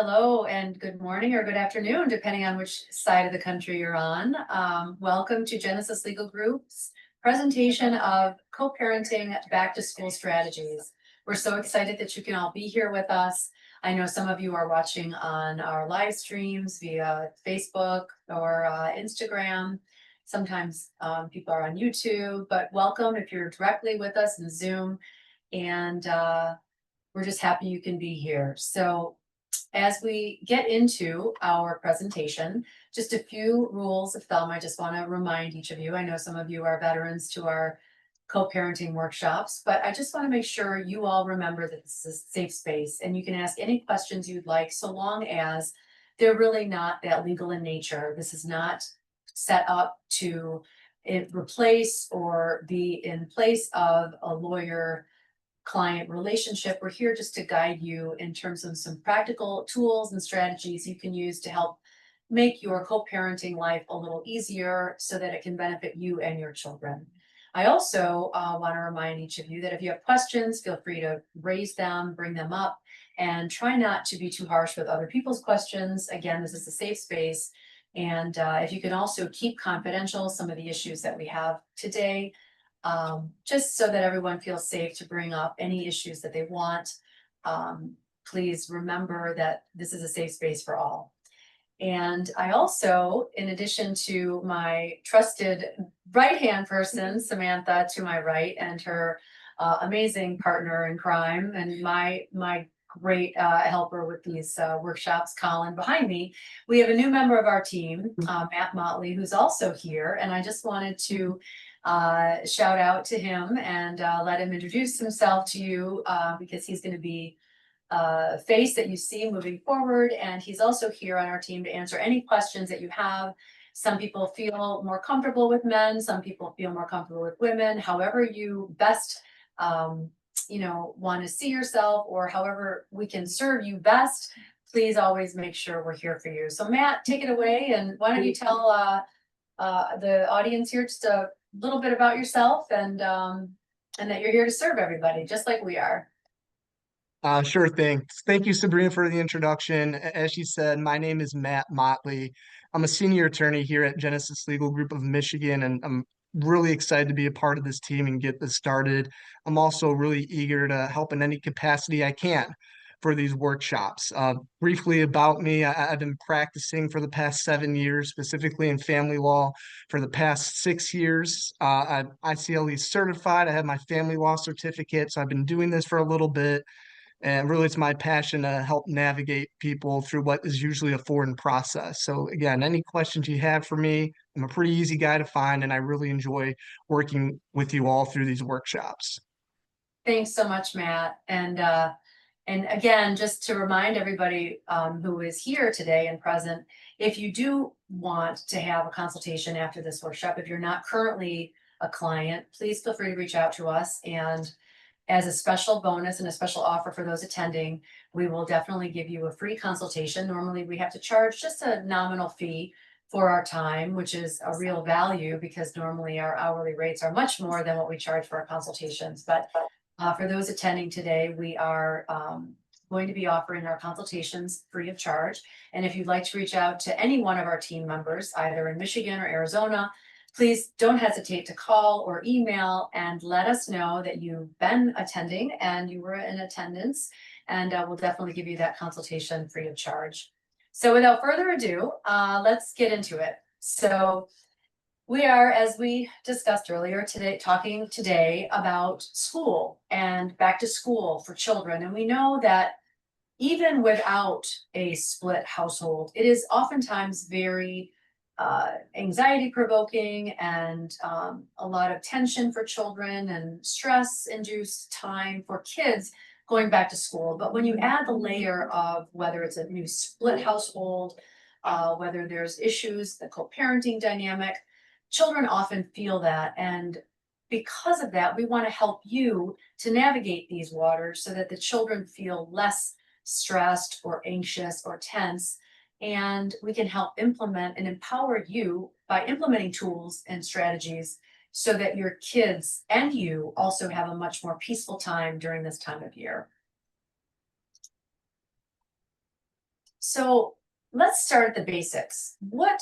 Hello and good morning or good afternoon, depending on which side of the country you're on. Welcome to Genesis Legal Group's presentation of co-parenting back to school strategies. We're so excited that you can all be here with us. I know some of you are watching on our live streams via Facebook or Instagram. Sometimes people are on YouTube, but welcome if you're directly with us in Zoom. And we're just happy you can be here. So as we get into our presentation, just a few rules of thumb I just want to remind each of you. I know some of you are veterans to our co-parenting workshops, but I just want to make sure you all remember that this is a safe space and you can ask any questions you'd like, so long as they're really not that legal in nature. This is not set up to replace or be in place of a lawyer client relationship. We're here just to guide you in terms of some practical tools and strategies you can use to help make your co-parenting life a little easier so that it can benefit you and your children. I also want to remind each of you that if you have questions, feel free to raise them, bring them up, and try not to be too harsh with other people's questions. Again, this is a safe space. And if you can also keep confidential some of the issues that we have today, just so that everyone feels safe to bring up any issues that they want. Please remember that this is a safe space for all. And I also, in addition to my trusted right-hand person, Samantha to my right, and her amazing partner in crime, and my great helper with these workshops, Colin, behind me, we have a new member of our team, Matt Motley, who's also here. And I just wanted to shout out to him and let him introduce himself to you because he's going to be a face that you see moving forward. And he's also here on our team to answer any questions that you have. Some people feel more comfortable with men, some people feel more comfortable with women, however you best want to see yourself, or however we can serve you best. Please always make sure we're here for you. So Matt, take it away, and why don't you tell the audience here just a little bit about yourself and that you're here to serve everybody, just like we are. Sure thing. Thank you, Sabrina, for the introduction. As you said, my name is Matt Motley. I'm a senior attorney here at Genesis Legal Group of Michigan, and I'm really excited to be a part of this team and get this started. I'm also really eager to help in any capacity I can for these workshops. Briefly about me, I've been practicing for the past 7 years, specifically in family law for the past 6 years. I'm ICLE certified. I have my family law certificate, so I've been doing this for a little bit. And really, it's my passion to help navigate people through what is usually a foreign process. So, again, any questions you have for me, I'm a pretty easy guy to find, and I really enjoy working with you all through these workshops. Thanks so much, Matt. And again, just to remind everybody who is here today and present, if you do want to have a consultation after this workshop, if you're not currently a client, please feel free to reach out to us. And as a special bonus and a special offer for those attending, we will definitely give you a free consultation. Normally, we have to charge just a nominal fee for our time, which is a real value because normally our hourly rates are much more than what we charge for our consultations. But for those attending today, we are going to be offering our consultations free of charge. And if you'd like to reach out to any one of our team members, either in Michigan or Arizona, please don't hesitate to call or email and let us know that you've been attending and you were in attendance, and we'll definitely give you that consultation free of charge. So without further ado, let's get into it. So we are, as we discussed earlier today, talking today about school and back to school for children. And we know that even without a split household, it is oftentimes very anxiety provoking and a lot of tension for children and stress induced time for kids going back to school. But when you add the layer of whether it's a new split household, whether there's issues, the co-parenting dynamic, children often feel that. And because of that, we want to help you to navigate these waters so that the children feel less stressed or anxious or tense. And we can help implement and empower you by implementing tools and strategies so that your kids and you also have a much more peaceful time during this time of year. So let's start at the basics. What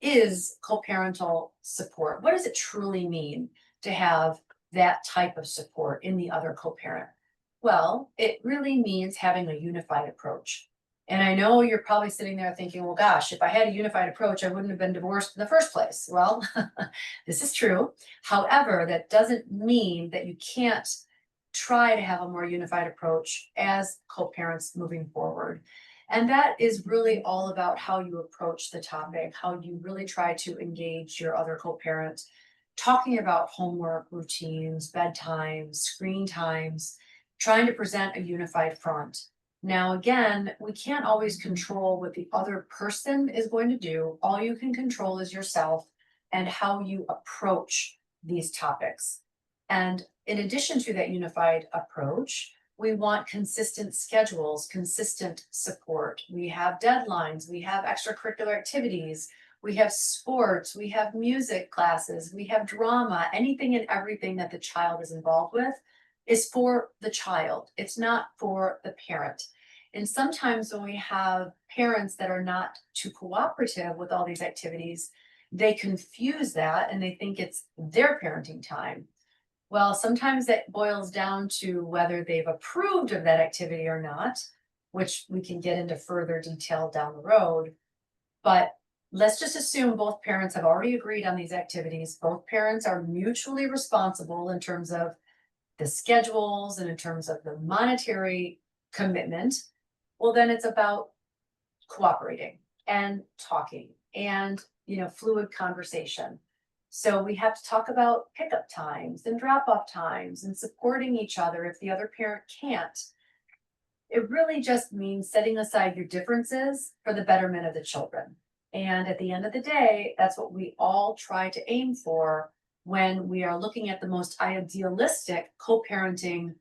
is co-parental support? What does it truly mean to have that type of support in the other co-parent? Well, it really means having a unified approach. And I know you're probably sitting there thinking, well, gosh, if I had a unified approach, I wouldn't have been divorced in the first place. Well, this is true. However, that doesn't mean that you can't try to have a more unified approach as co-parents moving forward. And that is really all about how you approach the topic, how you really try to engage your other co-parent, talking about homework routines, bedtimes, screen times, trying to present a unified front. Now, again, we can't always control what the other person is going to do. All you can control is yourself and how you approach these topics. And in addition to that unified approach, we want consistent schedules, consistent support. We have deadlines, we have extracurricular activities, we have sports, we have music classes, we have drama, anything and everything that the child is involved with is for the child. It's not for the parent. And sometimes when we have parents that are not too cooperative with all these activities, they confuse that and they think it's their parenting time. Well, sometimes that boils down to whether they've approved of that activity or not, which we can get into further detail down the road. But let's just assume both parents have already agreed on these activities. Both parents are mutually responsible in terms of the schedules and in terms of the monetary commitment. Well, then it's about cooperating and talking and, fluid conversation. So we have to talk about pickup times and drop off times and supporting each other if the other parent can't. It really just means setting aside your differences for the betterment of the children. And at the end of the day, that's what we all try to aim for when we are looking at the most idealistic co-parenting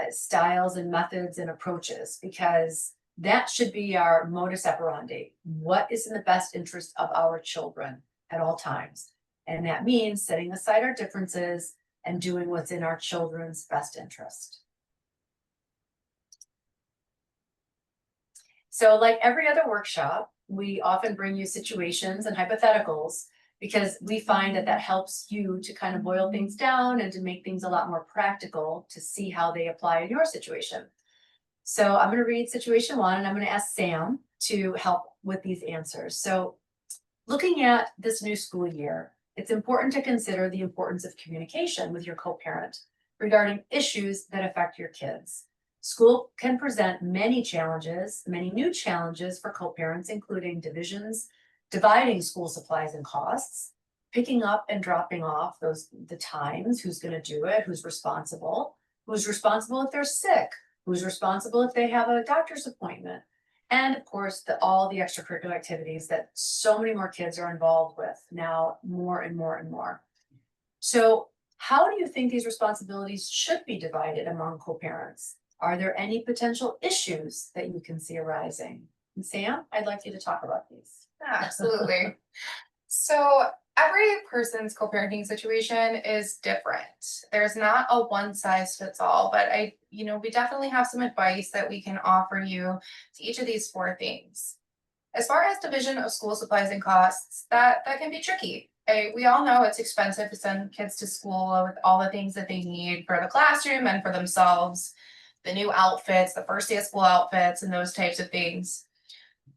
styles and methods and approaches, because that should be our modus operandi. What is in the best interest of our children at all times? And that means setting aside our differences and doing what's in our children's best interest. So like every other workshop, we often bring you situations and hypotheticals because we find that that helps you to kind of boil things down and to make things a lot more practical to see how they apply in your situation. So I'm going to read situation one and I'm going to ask Sam to help with these answers. So looking at this new school year, it's important to consider the importance of communication with your co-parent regarding issues that affect your kids. School can present many challenges, many new challenges for co-parents, including dividing school supplies and costs, picking up and dropping off the times, who's going to do it, who's responsible if they're sick, who's responsible if they have a doctor's appointment, and of course, all the extracurricular activities that so many more kids are involved with now, more and more and more. So how do you think these responsibilities should be divided among co-parents? Are there any potential issues that you can see arising? And Sam, I'd like you to talk about these. Absolutely. So every person's co-parenting situation is different. There's not a one size fits all, but we definitely have some advice that we can offer you to each of these four things. As far as division of school supplies and costs, that can be tricky. We all know it's expensive to send kids to school with all the things that they need for the classroom and for themselves, the new outfits, the first day of school outfits, and those types of things.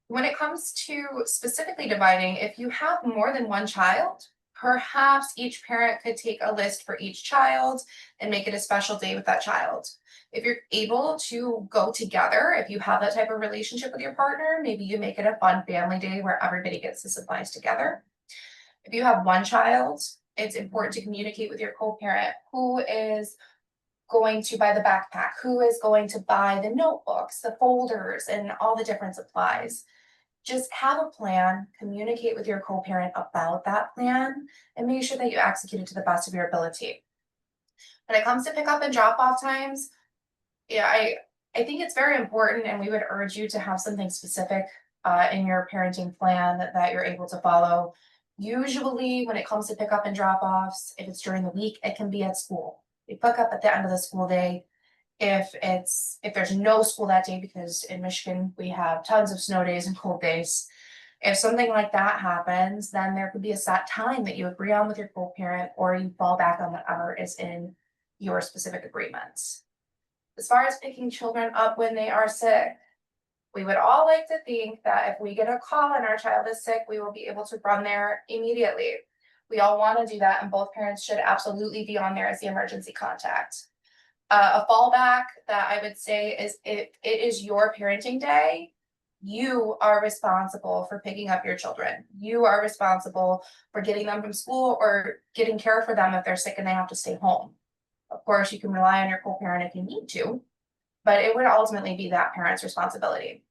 When it comes to specifically dividing, if you have more than one child, perhaps each parent could take a list for each child and make it a special day with that child. If you're able to go together, if you have that type of relationship with your partner, maybe you make it a fun family day where everybody gets the supplies together. If you have one child, it's important to communicate with your co-parent who is going to buy the backpack, who is going to buy the notebooks, the folders, and all the different supplies. Just have a plan, communicate with your co-parent about that plan, and make sure that you execute it to the best of your ability. When it comes to pick up and drop off times, I think it's very important, and we would urge you to have something specific in your parenting plan that you're able to follow. Usually when it comes to pick up and drop offs, if it's during the week, it can be at school. You pick up at the end of the school day. if there's no school that day, because in Michigan, we have tons of snow days and cold days. If something like that happens, then there could be a set time that you agree on with your co-parent, or you fall back on whatever is in your specific agreements. As far as picking children up when they are sick, we would all like to think that if we get a call and our child is sick, we will be able to run there immediately. We all want to do that, and both parents should absolutely be on there as the emergency contact. A fallback that I would say is, if it is your parenting day, you are responsible for picking up your children. You are responsible for getting them from school or getting care for them if they're sick and they have to stay home. Of course, you can rely on your co-parent if you need to, but it would ultimately be that parent's responsibility.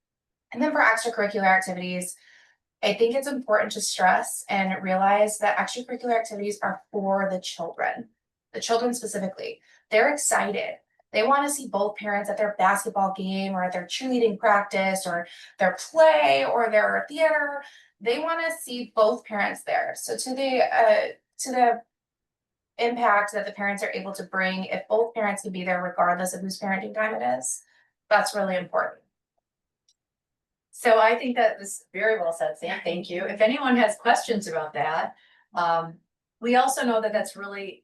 And then for extracurricular activities, I think it's important to stress and realize that extracurricular activities are for the children specifically. They're excited. They want to see both parents at their basketball game or at their cheerleading practice or their play or their theater. They want to see both parents there. So to the impact that the parents are able to bring, if both parents can be there regardless of whose parenting time it is, that's really important. So I think that was very well said, Sam. Thank you. If anyone has questions about that, we also know that that's really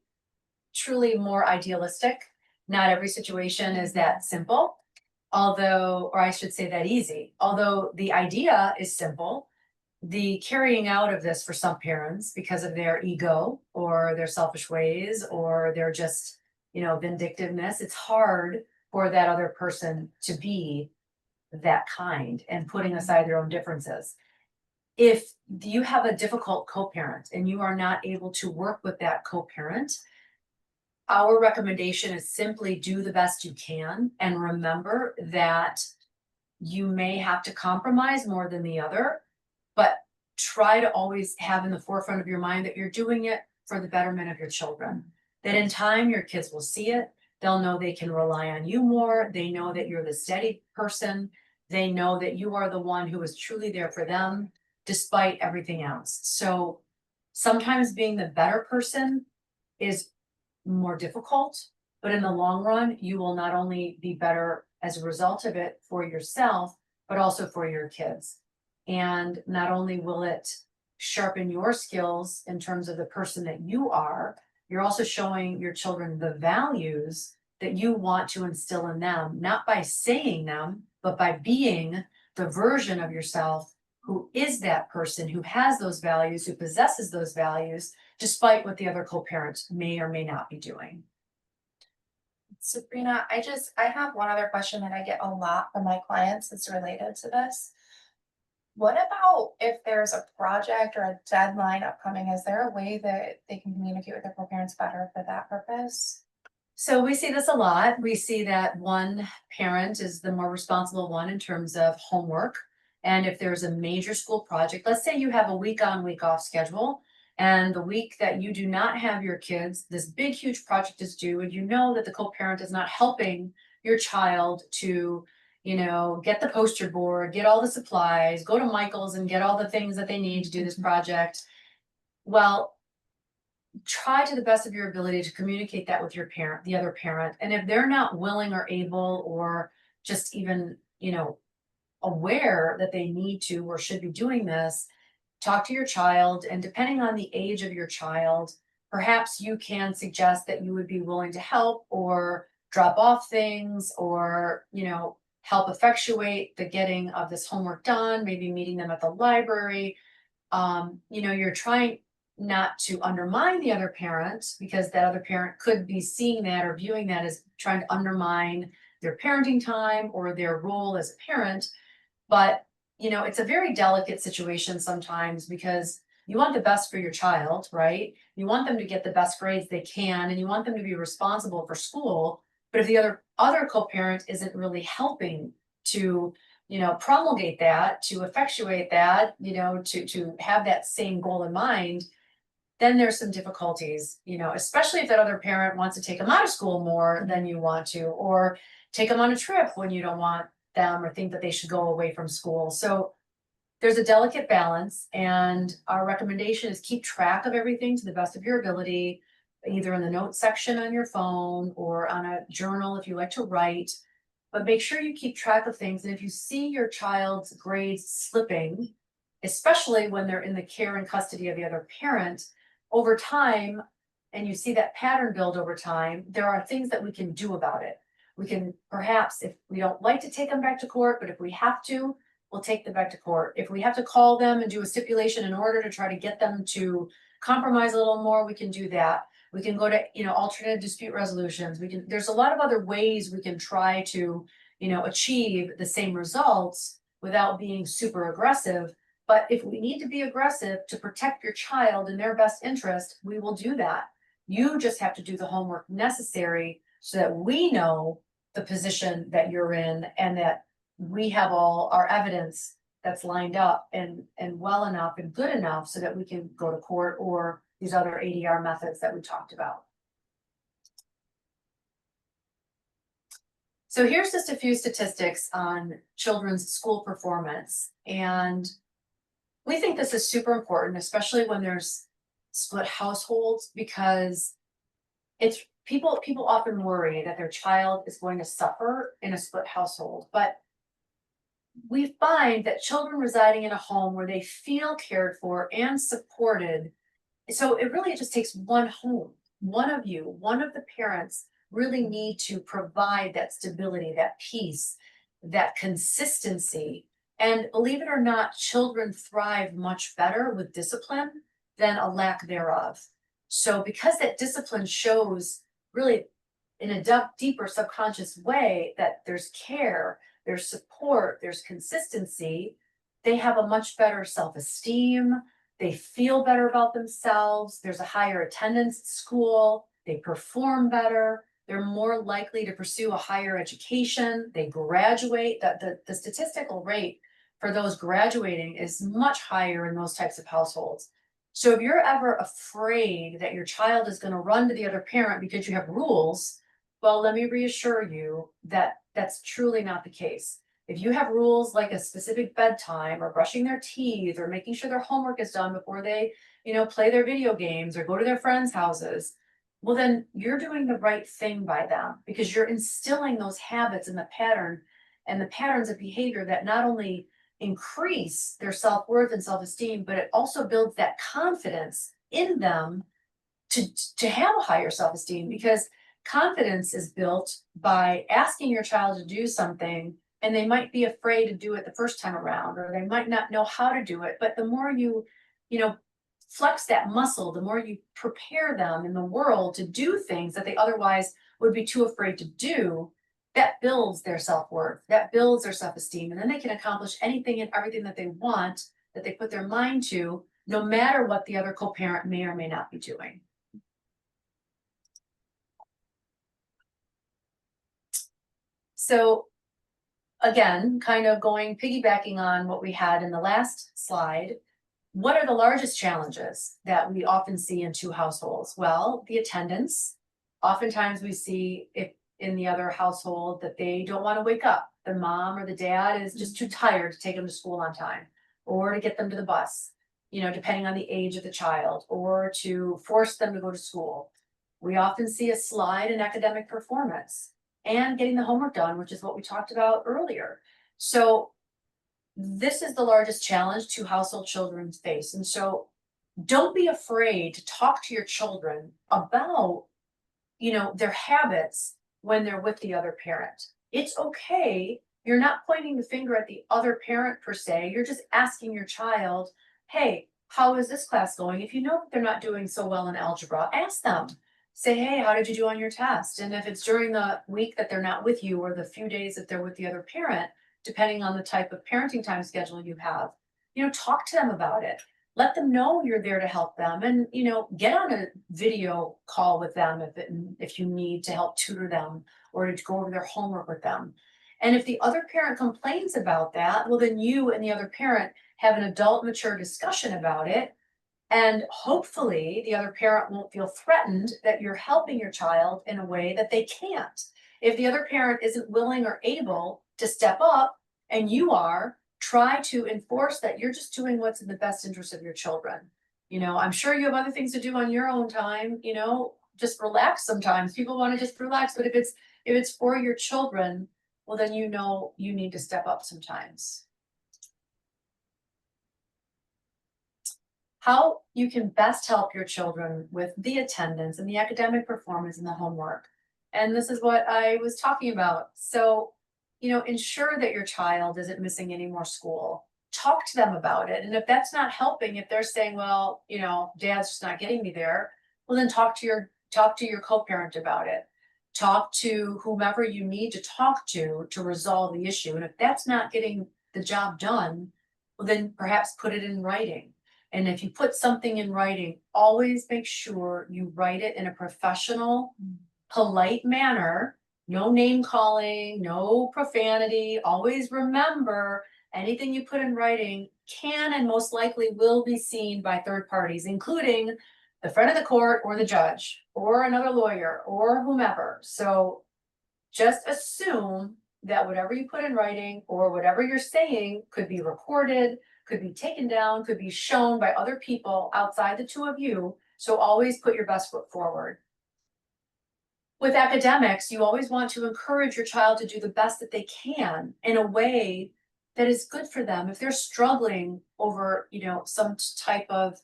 truly more idealistic. Not every situation is that simple, although, or I should say that easy. Although the idea is simple, the carrying out of this for some parents, because of their ego or their selfish ways or their just, vindictiveness, it's hard for that other person to be that kind and putting aside their own differences. If you have a difficult co-parent and you are not able to work with that co-parent, our recommendation is simply do the best you can and remember that you may have to compromise more than the other, but try to always have in the forefront of your mind that you're doing it for the betterment of your children. That in time, your kids will see it. They'll know they can rely on you more. They know that you're the steady person. They know that you are the one who is truly there for them, despite everything else. So sometimes being the better person is more difficult, but in the long run, you will not only be better as a result of it for yourself, but also for your kids. And not only will it sharpen your skills in terms of the person that you are, you're also showing your children the values that you want to instill in them, not by saying them, but by being the version of yourself who is that person who has those values, who possesses those values, despite what the other co-parent may or may not be doing. Sabrina, I have one other question that I get a lot from my clients that's related to this. What about if there's a project or a deadline upcoming? Is there a way that they can communicate with their co-parents better for that purpose? So we see this a lot. We see that one parent is the more responsible one in terms of homework. And if there's a major school project, let's say you have a week on, week off schedule, and the week that you do not have your kids, this big, huge project is due, and you know that the co-parent is not helping your child to, get the poster board, get all the supplies, go to Michael's and get all the things that they need to do this project. Well, try to the best of your ability to communicate that with your parent, the other parent. And if they're not willing or able or just even, aware that they need to or should be doing this, talk to your child. And depending on the age of your child, perhaps you can suggest that you would be willing to help or drop off things or, help effectuate the getting of this homework done, maybe meeting them at the library. You're trying not to undermine the other parent, because that other parent could be seeing that or viewing that as trying to undermine their parenting time or their role as a parent. But, it's a very delicate situation sometimes, because you want the best for your child, right? You want them to get the best grades they can, and you want them to be responsible for school. But if the other co-parent isn't really helping to, promulgate that, to effectuate that, to have that same goal in mind, then there's some difficulties, especially if that other parent wants to take them out of school more than you want to, or take them on a trip when you don't want them or think that they should go away from school. So there's a delicate balance, and our recommendation is keep track of everything to the best of your ability. either in the notes section on your phone or on a journal if you like to write. But make sure you keep track of things. And if you see your child's grades slipping, especially when they're in the care and custody of the other parent, over time, and you see that pattern build over time, there are things that we can do about it. We can perhaps, if we don't like to take them back to court, but if we have to, we'll take them back to court. If we have to call them and do a stipulation in order to try to get them to compromise a little more, we can do that. We can go to, alternative dispute resolutions. There's a lot of other ways we can try to, achieve the same results without being super aggressive. But if we need to be aggressive to protect your child in their best interest, we will do that. You just have to do the homework necessary so that we know the position that you're in and that we have all our evidence that's lined up and well enough and good enough so that we can go to court or these other ADR methods that we talked about. So here's just a few statistics on children's school performance. And we think this is super important, especially when there's split households, because it's people often worry that their child is going to suffer in a split household. But we find that children residing in a home where they feel cared for and supported, so it really just takes one home, one of the parents really need to provide that stability, that peace, that consistency. And believe it or not, children thrive much better with discipline than a lack thereof. So because that discipline shows really in a deeper subconscious way that there's care, there's support, there's consistency, they have a much better self-esteem, they feel better about themselves, there's a higher attendance at school, they perform better, they're more likely to pursue a higher education, they graduate. The statistical rate for those graduating is much higher in those types of households. So if you're ever afraid that your child is going to run to the other parent because you have rules, well, let me reassure you that that's truly not the case. If you have rules like a specific bedtime or brushing their teeth or making sure their homework is done before they, play their video games or go to their friends' houses, well, then you're doing the right thing by them because you're instilling those habits and the patterns of behavior that not only increase their self-worth and self-esteem, but it also builds that confidence in them to have a higher self-esteem, because confidence is built by asking your child to do something and they might be afraid to do it the first time around, or they might not know how to do it. But the more you flex that muscle, the more you prepare them in the world to do things that they otherwise would be too afraid to do, that builds their self-worth, that builds their self-esteem, and then they can accomplish anything and everything that they want, that they put their mind to, no matter what the other co-parent may or may not be doing. So again, kind of piggybacking on what we had in the last slide, what are the largest challenges that we often see in two households? Well, the attendance. Oftentimes we see if in the other household that they don't want to wake up. The mom or the dad is just too tired to take them to school on time or to get them to the bus, depending on the age of the child, or to force them to go to school. We often see a slide in academic performance and getting the homework done, which is what we talked about earlier. So this is the largest challenge two household children face. And so don't be afraid to talk to your children about, their habits when they're with the other parent. It's okay. You're not pointing the finger at the other parent per se. You're just asking your child, hey, how is this class going? If you know that they're not doing so well in algebra, ask them. Say, hey, how did you do on your test? And if it's during the week that they're not with you or the few days that they're with the other parent, depending on the type of parenting time schedule you have, talk to them about it. Let them know you're there to help them, and, get on a video call with them if you need to help tutor them or to go over their homework with them. And if the other parent complains about that, well, then you and the other parent have an adult, mature discussion about it. And hopefully the other parent won't feel threatened that you're helping your child in a way that they can't. If the other parent isn't willing or able to step up and you are, try to enforce that you're just doing what's in the best interest of your children. I'm sure you have other things to do on your own time, just relax sometimes. People want to just relax, but if it's for your children, well, then you know you need to step up sometimes. How you can best help your children with the attendance and the academic performance and the homework. And this is what I was talking about. So, ensure that your child isn't missing any more school. Talk to them about it. And if that's not helping, if they're saying, well, dad's just not getting me there, well, then talk to your co-parent about it. Talk to whomever you need to talk to resolve the issue. And if that's not getting the job done, well, then perhaps put it in writing. And if you put something in writing, always make sure you write it in a professional, polite manner. No name calling, no profanity. Always remember, anything you put in writing can and most likely will be seen by third parties, including the friend of the court or the judge or another lawyer or whomever. So just assume that whatever you put in writing or whatever you're saying could be recorded, could be taken down, could be shown by other people outside the two of you. So always put your best foot forward. With academics, you always want to encourage your child to do the best that they can in a way that is good for them. If they're struggling over, some type of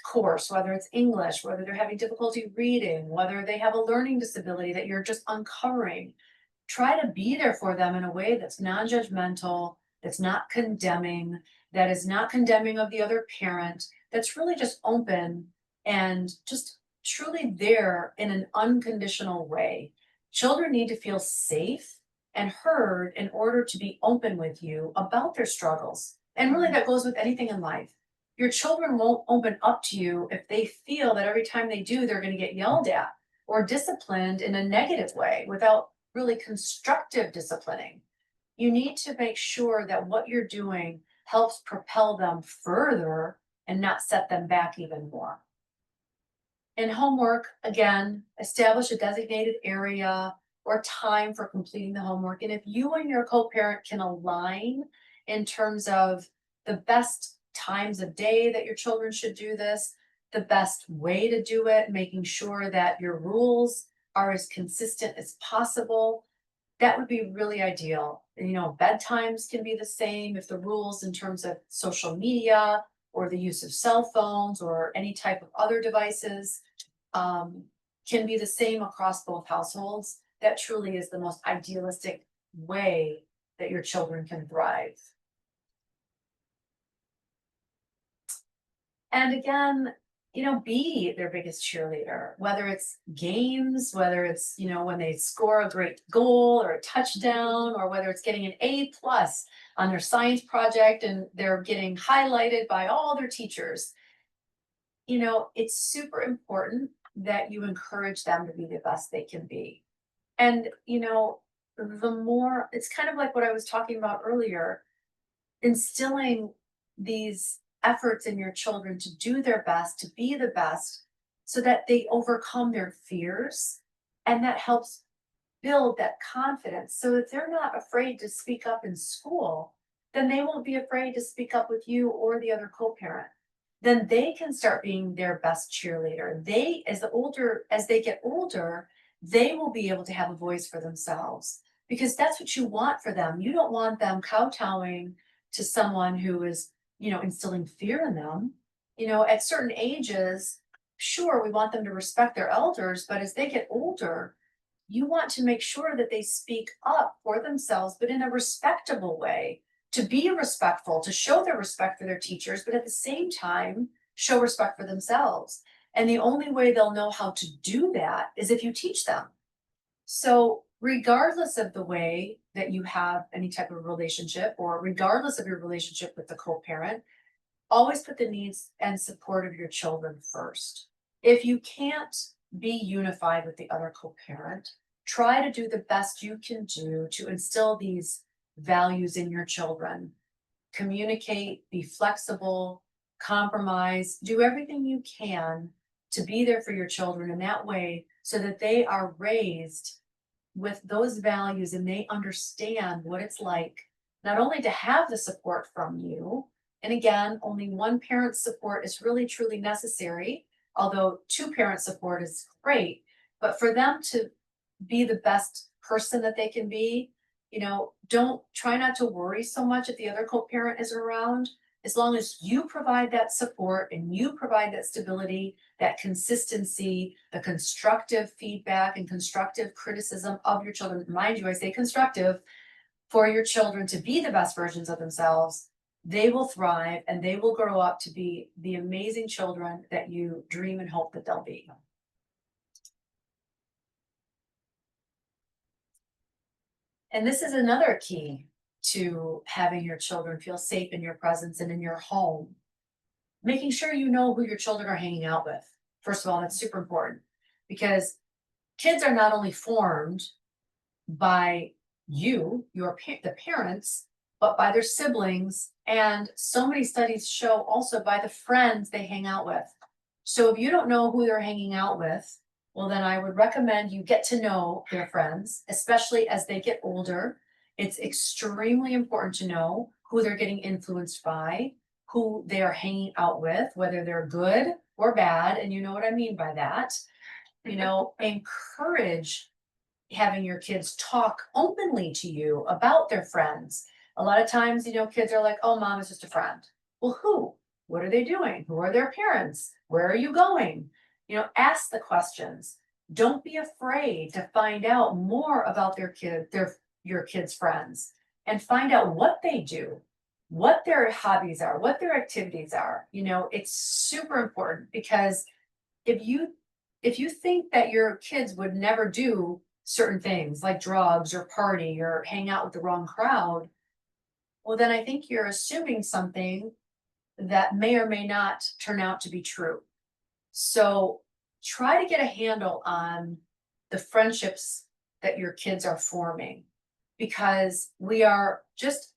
course, whether it's English, whether they're having difficulty reading, whether they have a learning disability that you're just uncovering, try to be there for them in a way that's non-judgmental, that's not condemning, that is not condemning of the other parent, that's really just open and just truly there in an unconditional way. Children need to feel safe and heard in order to be open with you about their struggles. And really, that goes with anything in life. Your children won't open up to you if they feel that every time they do, they're going to get yelled at or disciplined in a negative way without really constructive disciplining. You need to make sure that what you're doing helps propel them further and not set them back even more. In homework, again, establish a designated area or time for completing the homework. And if you and your co-parent can align in terms of the best times of day that your children should do this, the best way to do it, making sure that your rules are as consistent as possible, that would be really ideal. Bedtimes can be the same if the rules in terms of social media or the use of cell phones or any type of other devices can be the same across both households. That truly is the most idealistic way that your children can thrive. And again, be their biggest cheerleader, whether it's games, whether it's, when they score a great goal or a touchdown, or whether it's getting an A+ on their science project and they're getting highlighted by all their teachers. It's super important that you encourage them to be the best they can be. And, the more, it's kind of like what I was talking about earlier, instilling these efforts in your children to do their best, to be the best, so that they overcome their fears. And that helps build that confidence. So if they're not afraid to speak up in school, then they won't be afraid to speak up with you or the other co-parent. Then they can start being their best cheerleader. As they get older, they will be able to have a voice for themselves, because that's what you want for them. You don't want them kowtowing to someone who is, instilling fear in them. At certain ages, sure, we want them to respect their elders, but as they get older, you want to make sure that they speak up for themselves, but in a respectable way, to be respectful, to show their respect for their teachers, but at the same time, show respect for themselves. And the only way they'll know how to do that is if you teach them. So regardless of the way that you have any type of relationship, or regardless of your relationship with the co-parent, always put the needs and support of your children first. If you can't be unified with the other co-parent, try to do the best you can do to instill these values in your children. Communicate, be flexible, compromise, do everything you can to be there for your children in that way, so that they are raised with those values and they understand what it's like not only to have the support from you, and again, only one parent's support is really truly necessary, although two-parent support is great, but for them to be the best person that they can be, don't try not to worry so much if the other co-parent is around. As long as you provide that support and you provide that stability, that consistency, the constructive feedback and constructive criticism of your children. Mind you, I say constructive for your children to be the best versions of themselves. They will thrive and they will grow up to be the amazing children that you dream and hope that they'll be. And this is another key to having your children feel safe in your presence and in your home. Making sure you know who your children are hanging out with. First of all, that's super important because kids are not only formed by you, the parents, but by their siblings. And so many studies show also by the friends they hang out with. So if you don't know who they're hanging out with, well, then I would recommend you get to know their friends, especially as they get older. It's extremely important to know who they're getting influenced by, who they are hanging out with, whether they're good or bad. And you know what I mean by that. Encourage having your kids talk openly to you about their friends. A lot of times, kids are like, oh, mom is just a friend. Well, who? What are they doing? Who are their parents? Where are you going? Ask the questions. Don't be afraid to find out more about your kids' friends and find out what they do, what their hobbies are, what their activities are. It's super important because if you think that your kids would never do certain things like drugs or party or hang out with the wrong crowd, well, then I think you're assuming something that may or may not turn out to be true. So try to get a handle on the friendships that your kids are forming because we are just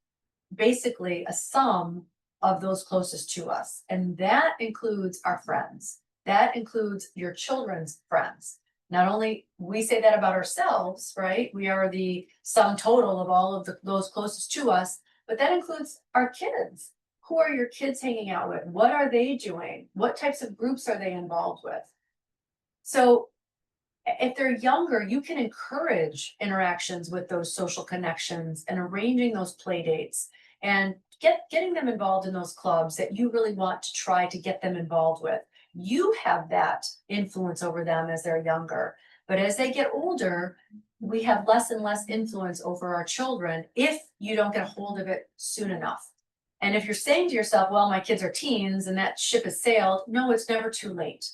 basically a sum of those closest to us. And that includes our friends. That includes your children's friends. Not only we say that about ourselves, right? We are the sum total of all of those closest to us, but that includes our kids. Who are your kids hanging out with? What are they doing? What types of groups are they involved with? So if they're younger, you can encourage interactions with those social connections and arranging those play dates and getting them involved in those clubs that you really want to try to get them involved with. You have that influence over them as they're younger. But as they get older, we have less and less influence over our children if you don't get a hold of it soon enough. And if you're saying to yourself, well, my kids are teens and that ship has sailed, no, it's never too late.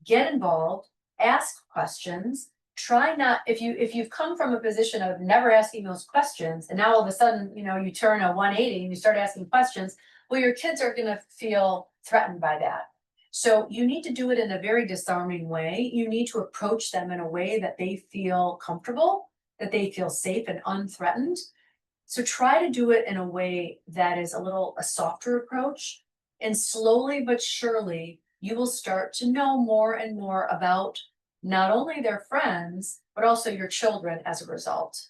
Get involved, ask questions, try not, if you've come from a position of never asking those questions, and now all of a sudden, you turn a 180 and you start asking questions, well, your kids are gonna feel threatened by that. So you need to do it in a very disarming way. You need to approach them in a way that they feel comfortable, that they feel safe and unthreatened. So try to do it in a way that is a softer approach. And slowly but surely, you will start to know more and more about not only their friends, but also your children as a result.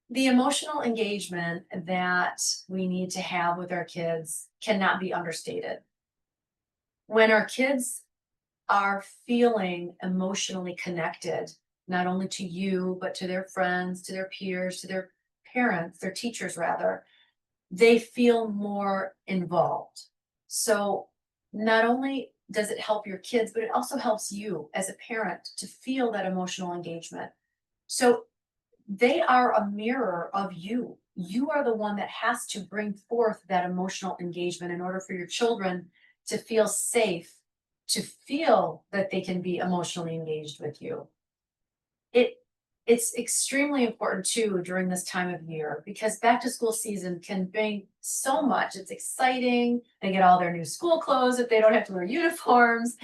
The emotional engagement that we need to have with our kids cannot be understated. When our kids are feeling emotionally connected, not only to you, but to their friends, to their peers, to their parents, their teachers rather, they feel more involved. So not only does it help your kids, but it also helps you as a parent to feel that emotional engagement. So they are a mirror of you. You are the one that has to bring forth that emotional engagement in order for your children to feel safe, to feel that they can be emotionally engaged with you. It's extremely important too during this time of year because back to school season can bring so much. It's exciting. They get all their new school clothes if they don't have to wear uniforms.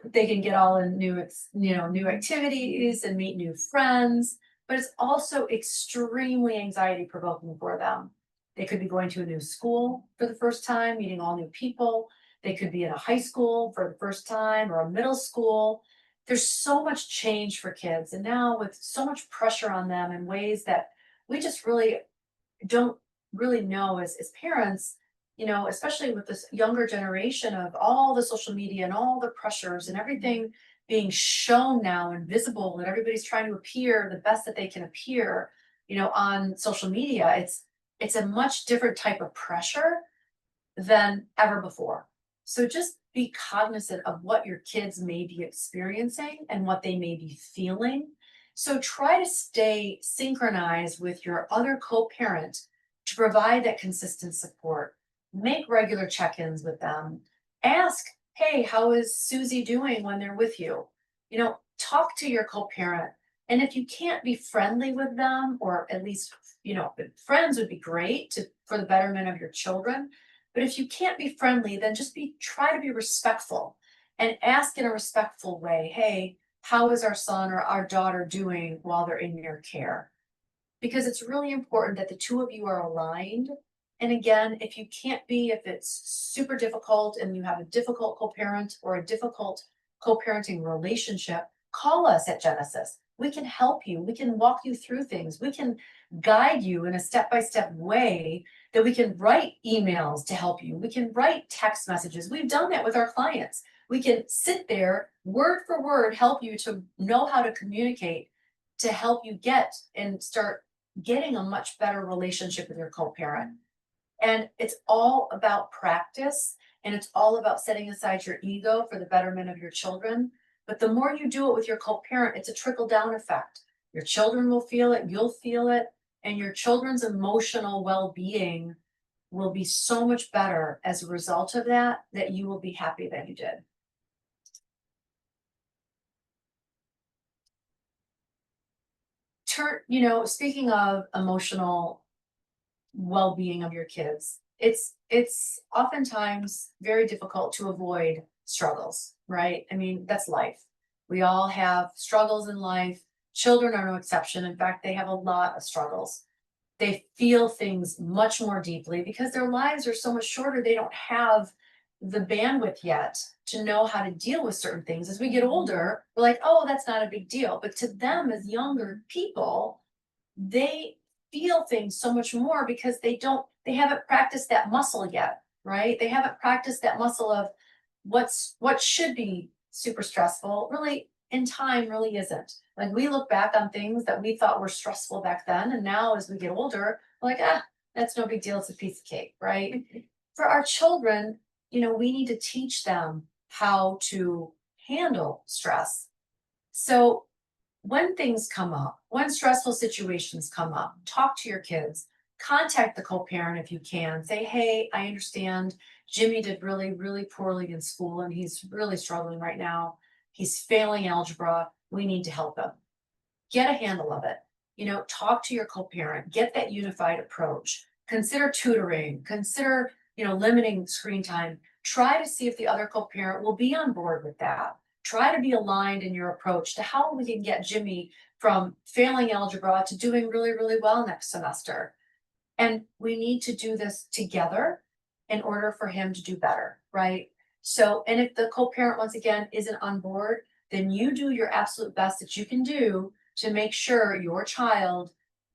They can get all in new activities and meet new friends. But it's also extremely anxiety provoking for them. They could be going to a new school for the first time, meeting all new people. They could be in a high school for the first time or a middle school. There's so much change for kids. And now with so much pressure on them in ways that we just really don't really know as parents you know, especially with this younger generation of all the social media and all the pressures and everything being shown now and visible, and everybody's trying to appear the best that they can appear, you know, on social media, it's a much different type of pressure than ever before. So just be cognizant of what your kids may be experiencing and what they may be feeling. So try to stay synchronized with your other co-parent to provide that consistent support. Make regular check-ins with them. Ask, hey, how is Susie doing when they're with you? You know, talk to your co-parent. And if you can't be friendly with them, or at least, you know, friends would be great to for the betterment of your children, but if you can't be friendly, then just try to be respectful and ask in a respectful way, hey, how is our son or our daughter doing while they're in your care? Because it's really important that the two of you are aligned. And again, if you can't be, if it's super difficult and you have a difficult co-parent or a difficult co-parenting relationship, call us at Genesis. We can help you. We can walk you through things. We can guide you in a step-by-step way, that we can write emails to help you. We can write text messages. We've done that with our clients. We can sit there word for word, help you to know how to communicate, to help you get and start getting a much better relationship with your co-parent. And it's all about practice, and it's all about setting aside your ego for the betterment of your children. But the more you do it with your co-parent, it's a trickle down effect. Your children will feel it, you'll feel it, and your children's emotional well-being will be so much better as a result of that, that you will be happy that you did. You know, speaking of emotional well-being of your kids, it's oftentimes very difficult to avoid struggles, right? I mean, that's life. We all have struggles in life. Children are no exception. In fact, they have a lot of struggles. They feel things much more deeply because their lives are so much shorter. They don't have the bandwidth yet to know how to deal with certain things. As we get older, we're like, oh, that's not a big deal. But to them, as younger people, they feel things so much more because they haven't practiced that muscle yet, right? They haven't practiced that muscle of what should be super stressful really in time really isn't. Like, we look back on things that we thought were stressful back then, and now as we get older, we're like, that's no big deal, it's a piece of cake, right? For our children, you know, we need to teach them how to handle stress. So when things come up, when stressful situations come up, talk to your kids, contact the co-parent if you can. Say, hey, I understand Jimmy did really, really poorly in school and he's really struggling right now. He's failing algebra. We need to help him. Get a handle of it. You know, talk to your co-parent, get that unified approach. Consider tutoring, consider, you know, limiting screen time. Try to see if the other co-parent will be on board with that. Try to be aligned in your approach to how we can get Jimmy from failing algebra to doing really, really well next semester. And we need to do this together in order for him to do better, right? So, and if the co-parent, once again, isn't on board, then you do your absolute best that you can do to make sure your child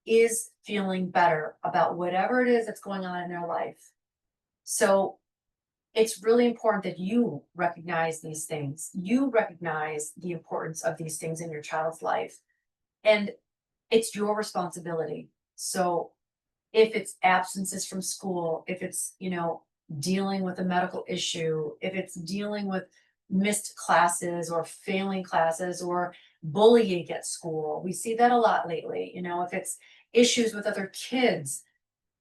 is feeling better about whatever it is that's going on in their life. So it's really important that you recognize these things. You recognize the importance of these things in your child's life. And it's your responsibility. So if it's absences from school, if it's, you know, dealing with a medical issue, if it's dealing with missed classes or failing classes or bullying at school, we see that a lot lately. You know, if it's issues with other kids,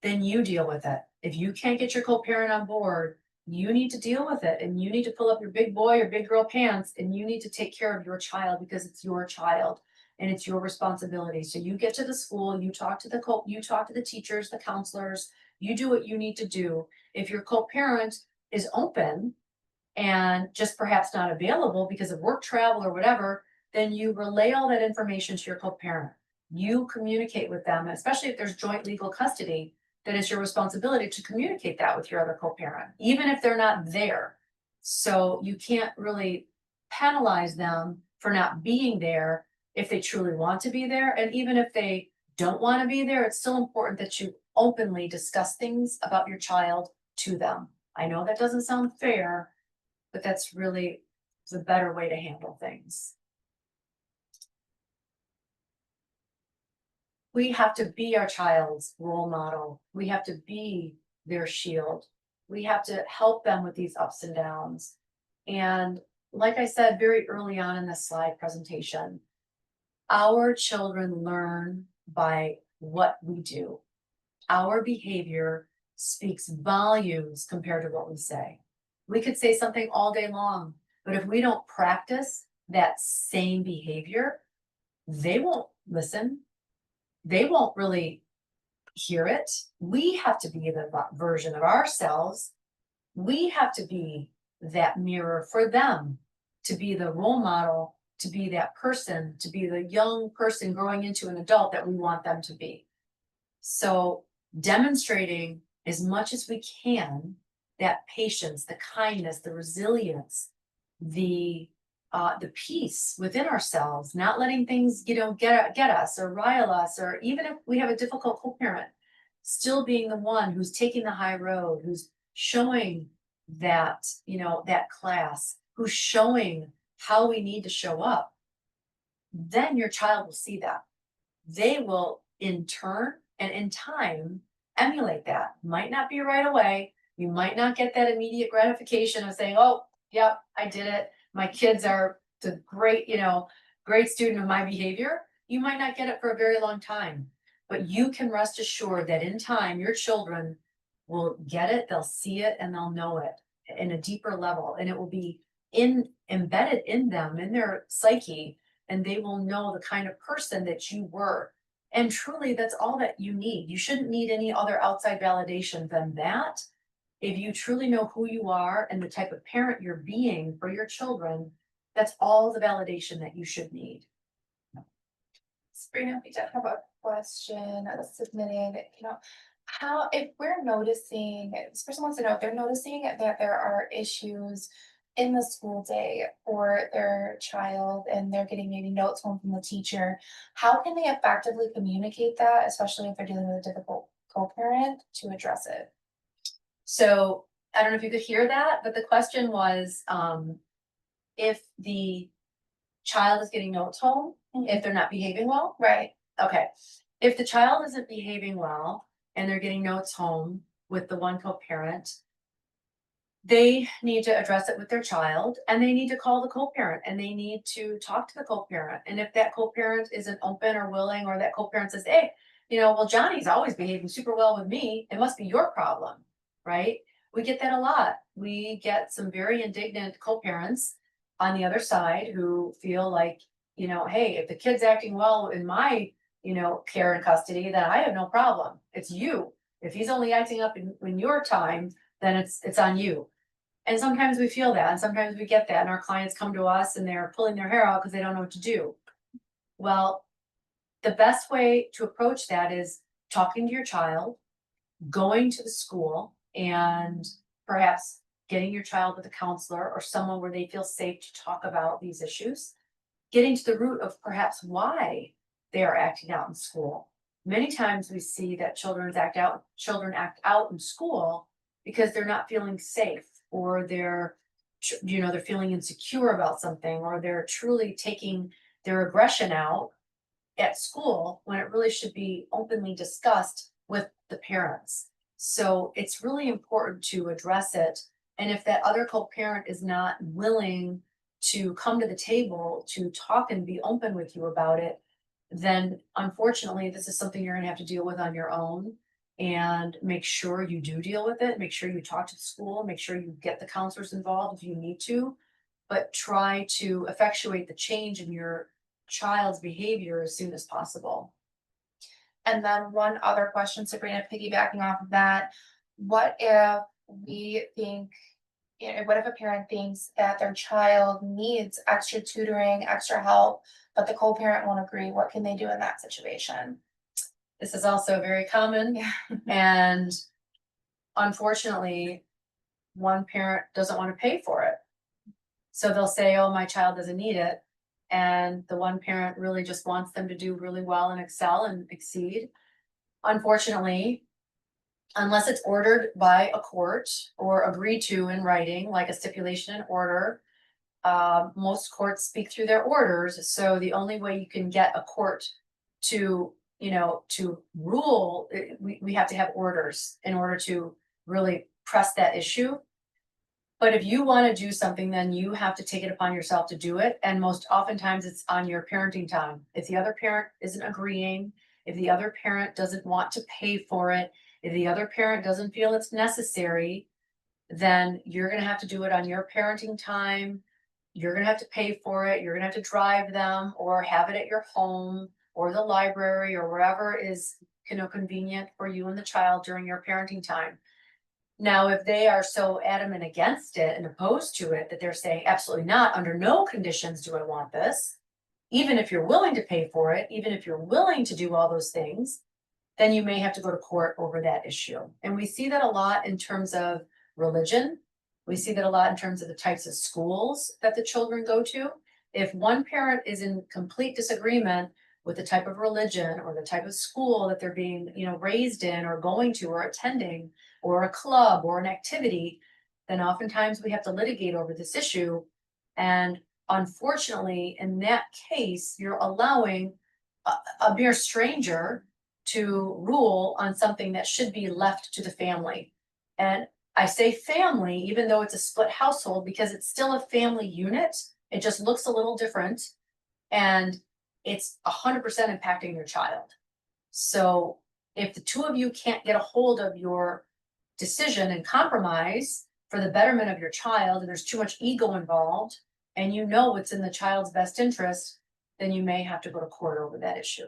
then you deal with it. If you can't get your co-parent on board, you need to deal with it, and you need to pull up your big boy or big girl pants, and you need to take care of your child because it's your child and it's your responsibility. So you get to the school, you talk to the teachers, the counselors, you do what you need to do. If your co-parent is open and just perhaps not available because of work travel or whatever, then you relay all that information to your co-parent. You communicate with them, especially if there's joint legal custody, then it's your responsibility to communicate that with your other co-parent, even if they're not there. So you can't really penalize them for not being there if they truly want to be there. And even if they don't want to be there, it's still important that you openly discuss things about your child to them. I know that doesn't sound fair, but that's really the better way to handle things. We have to be our child's role model. We have to be their shield. We have to help them with these ups and downs. And like I said very early on in this slide presentation, our children learn by what we do. Our behavior speaks volumes compared to what we say. We could say something all day long, but if we don't practice that same behavior, they won't listen. They won't really hear it. We have to be the version of ourselves. We have to be that mirror for them, to be the role model, to be that person, to be the young person growing into an adult that we want them to be. So demonstrating as much as we can that patience, the kindness, the resilience, the peace within ourselves, not letting things, get us or rile us, or even if we have a difficult co-parent, still being the one who's taking the high road, who's showing that, that class, who's showing how we need to show up, then your child will see that. They will in turn and in time emulate that. Might not be right away. You might not get that immediate gratification of saying, oh, yep, I did it. My kids are the great, great student of my behavior. You might not get it for a very long time, but you can rest assured that in time, your children will get it, they'll see it, and they'll know it in a deeper level. And it will be embedded in them, in their psyche, and they will know the kind of person that you were. And truly, that's all that you need. You shouldn't need any other outside validation than that. If you truly know who you are and the type of parent you're being for your children, that's all the validation that you should need. Sabrina, we did have a question that was submitted, how, if we're noticing, this person wants to know if they're noticing that there are issues in the school day for their child and they're getting maybe notes home from the teacher, how can they effectively communicate that, especially if they're dealing with a difficult co-parent, to address it? So I don't know if you could hear that, but the question was, if the child is getting notes home, if they're not behaving well. Right. Okay, if the child isn't behaving well and they're getting notes home with the one co-parent, they need to address it with their child, and they need to call the co-parent, and they need to talk to the co-parent. And if that co-parent isn't open or willing, or that co-parent says, hey, well, Johnny's always behaving super well with me, it must be your problem, right? We get that a lot. We get some very indignant co-parents on the other side who feel like, hey, if the kid's acting well in my, care and custody, then I have no problem. It's you. If he's only acting up in your time, then it's on you. And sometimes we feel that, and sometimes we get that, and our clients come to us and they're pulling their hair out because they don't know what to do. Well, the best way to approach that is talking to your child, going to the school, and perhaps getting your child with a counselor or someone where they feel safe to talk about these issues, getting to the root of perhaps why they are acting out in school. Many times we see that children act out in school because they're not feeling safe, or they're feeling insecure about something, or they're truly taking their aggression out at school when it really should be openly discussed with the parents. So it's really important to address it. And if that other co-parent is not willing to come to the table to talk and be open with you about it, then unfortunately, this is something you're gonna have to deal with on your own. And make sure you do deal with it, make sure you talk to the school, make sure you get the counselors involved if you need to, but try to effectuate the change in your child's behavior as soon as possible. And then one other question, Sabrina, piggybacking off of that, what if we think, what if a parent thinks that their child needs extra tutoring, extra help, but the co-parent won't agree? What can they do in that situation? This is also very common. Yeah. And unfortunately, one parent doesn't want to pay for it. So they'll say, oh, my child doesn't need it. And the one parent really just wants them to do really well and excel and exceed. Unfortunately, unless it's ordered by a court or agreed to in writing, like a stipulation and order. Most courts speak through their orders, so the only way you can get a court to, to rule, we have to have orders in order to really press that issue. But if you want to do something, then you have to take it upon yourself to do it. And most oftentimes it's on your parenting time. If the other parent isn't agreeing, if the other parent doesn't want to pay for it, if the other parent doesn't feel it's necessary, then you're going to have to do it on your parenting time. You're going to have to pay for it. You're going to have to drive them or have it at your home or the library or wherever is, convenient for you and the child during your parenting time. Now, if they are so adamant against it and opposed to it that they're saying absolutely not, under no conditions do I want this, even if you're willing to pay for it, even if you're willing to do all those things, then you may have to go to court over that issue. And we see that a lot in terms of religion. We see that a lot in terms of the types of schools that the children go to. If one parent is in complete disagreement with the type of religion or the type of school that they're being, raised in or going to or attending, or a club or an activity, then oftentimes we have to litigate over this issue. And unfortunately, in that case, you're allowing a mere stranger to rule on something that should be left to the family. And I say family, even though it's a split household, because it's still a family unit. It just looks a little different. And it's 100% impacting your child. So if the two of you can't get a hold of your decision and compromise for the betterment of your child, and there's too much ego involved, and what's in the child's best interest, then you may have to go to court over that issue.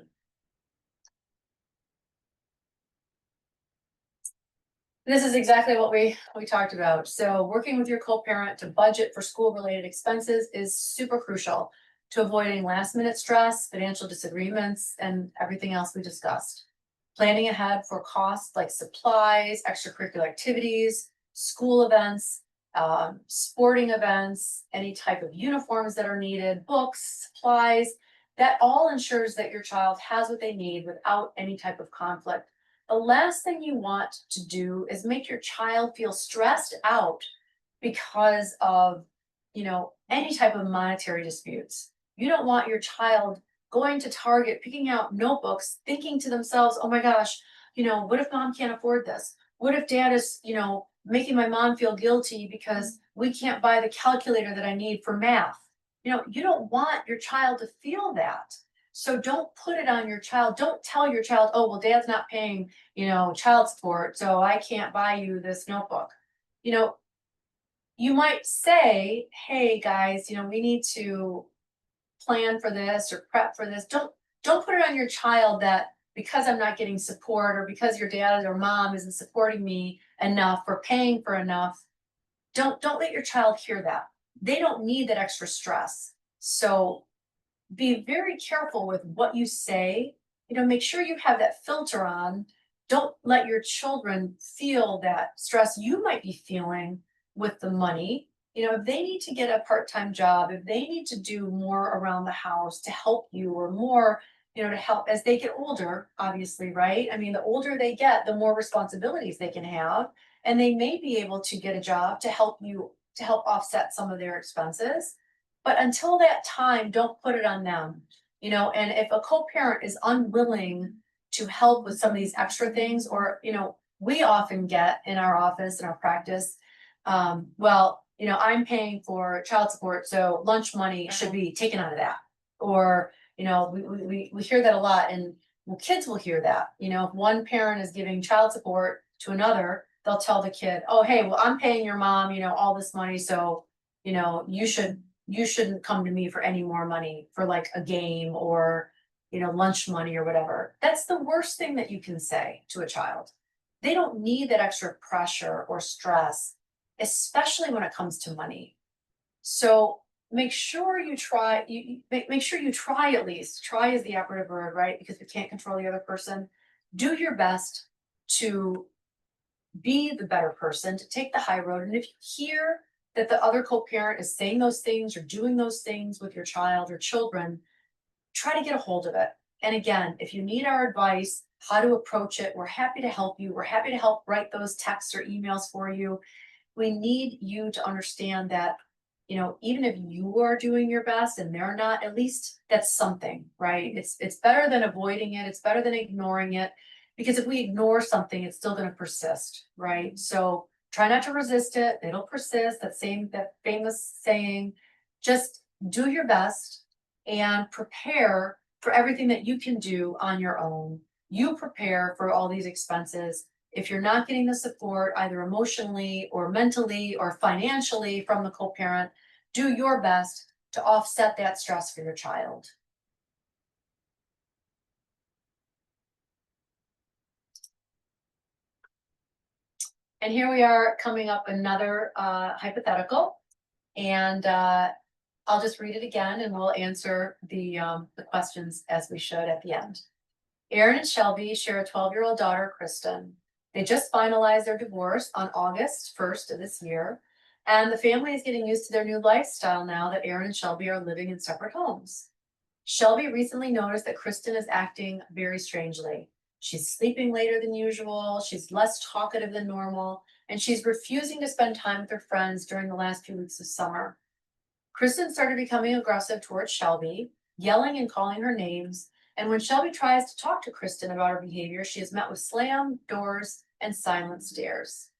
This is exactly what we talked about. So working with your co-parent to budget for school-related expenses is super crucial to avoiding last-minute stress, financial disagreements, and everything else we discussed. Planning ahead for costs like supplies, extracurricular activities, school events, sporting events, any type of uniforms that are needed, books, supplies, that all ensures that your child has what they need without any type of conflict. The last thing you want to do is make your child feel stressed out because of, any type of monetary disputes. You don't want your child going to Target, picking out notebooks, thinking to themselves, oh my gosh, what if mom can't afford this? What if dad is, making my mom feel guilty because we can't buy the calculator that I need for math? You don't want your child to feel that. So don't put it on your child. Don't tell your child, oh, well, dad's not paying, child support, so I can't buy you this notebook. You might say, hey guys, we need to plan for this or prep for this. Don't put it on your child that because I'm not getting support or because your dad or mom isn't supporting me enough or paying for enough. Don't let your child hear that. They don't need that extra stress. So be very careful with what you say. Make sure you have that filter on. Don't let your children feel that stress you might be feeling with the money. If they need to get a part-time job, if they need to do more around the house to help you or more, to help as they get older, obviously, right? I mean, the older they get, the more responsibilities they can have, and they may be able to get a job to help offset some of their expenses. But until that time, don't put it on them, and if a co-parent is unwilling to help with some of these extra things, or, we often get in our office, in our practice, well, I'm paying for child support, so lunch money should be taken out of that. Or, we hear that a lot, and kids will hear that. If one parent is giving child support to another, they'll tell the kid, oh, hey, well, I'm paying your mom, all this money, so, you shouldn't come to me for any more money for like a game or, lunch money or whatever. That's the worst thing that you can say to a child. They don't need that extra pressure or stress, especially when it comes to money. So make sure you try, make sure you try, at least try is the operative word, right? Because we can't control the other person. Do your best to be the better person, to take the high road. And if you hear that the other co-parent is saying those things or doing those things with your child or children, try to get a hold of it. And again, if you need our advice, how to approach it. We're happy to help you. We're happy to help write those texts or emails for you. We need you to understand that, even if you are doing your best and they're not, at least that's something, right? It's better than avoiding it. It's better than ignoring it. Because if we ignore something, it's still gonna persist, right? So try not to resist it. It'll persist. That famous saying, just do your best and prepare for everything that you can do on your own. You prepare for all these expenses. If you're not getting the support, either emotionally or mentally or financially from the co-parent, do your best to offset that stress for your child. And here we are coming up another hypothetical. And I'll just read it again and we'll answer the questions as we should at the end. Aaron and Shelby share a 12-year-old daughter, Kristen. They just finalized their divorce on August 1st of this year, and the family is getting used to their new lifestyle now that Aaron and Shelby are living in separate homes. Shelby recently noticed that Kristen is acting very strangely. She's sleeping later than usual, she's less talkative than normal, and she's refusing to spend time with her friends during the last few weeks of summer. Kristen started becoming aggressive towards Shelby, yelling and calling her names, and when Shelby tries to talk to Kristen about her behavior, she is met with slammed doors and silent stares.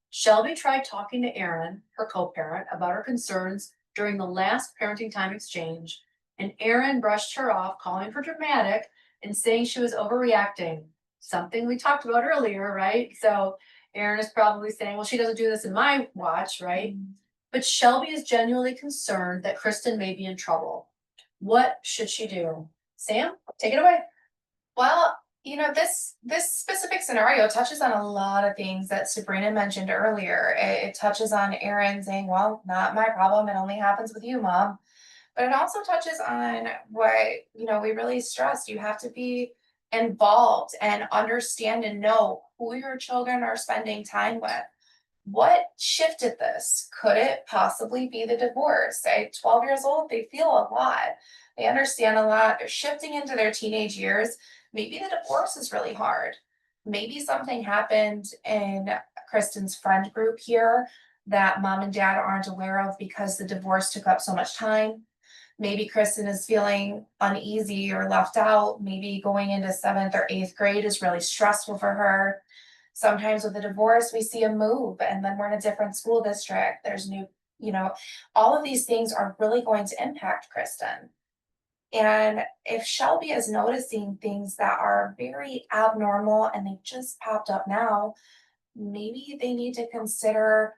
Shelby tried talking to Aaron, her co-parent, about her concerns during the last parenting time exchange, and Aaron brushed her off, calling her dramatic and saying she was overreacting. Something we talked about earlier, right? So Aaron is probably saying, well, she doesn't do this in my watch, right? But Shelby is genuinely concerned that Kristen may be in trouble. What should she do? Sam, take it away. Well, this specific scenario touches on a lot of things that Sabrina mentioned earlier. It touches on Aaron saying, well, not my problem. It only happens with you, mom. But it also touches on what, we really stressed. You have to be involved and understand and know who your children are spending time with. What shifted this? Could it possibly be the divorce? At 12 years old, they feel a lot. They understand a lot. They're shifting into their teenage years. Maybe the divorce is really hard. Maybe something happened in Kristen's friend group here that mom and dad aren't aware of because the divorce took up so much time. Maybe Kristen is feeling uneasy or left out. Maybe going into 7th or 8th grade is really stressful for her. Sometimes with a divorce, we see a move and then we're in a different school district. There's new, all of these things are really going to impact Kristen. And if Shelby is noticing things that are very abnormal and they just popped up now, maybe they need to consider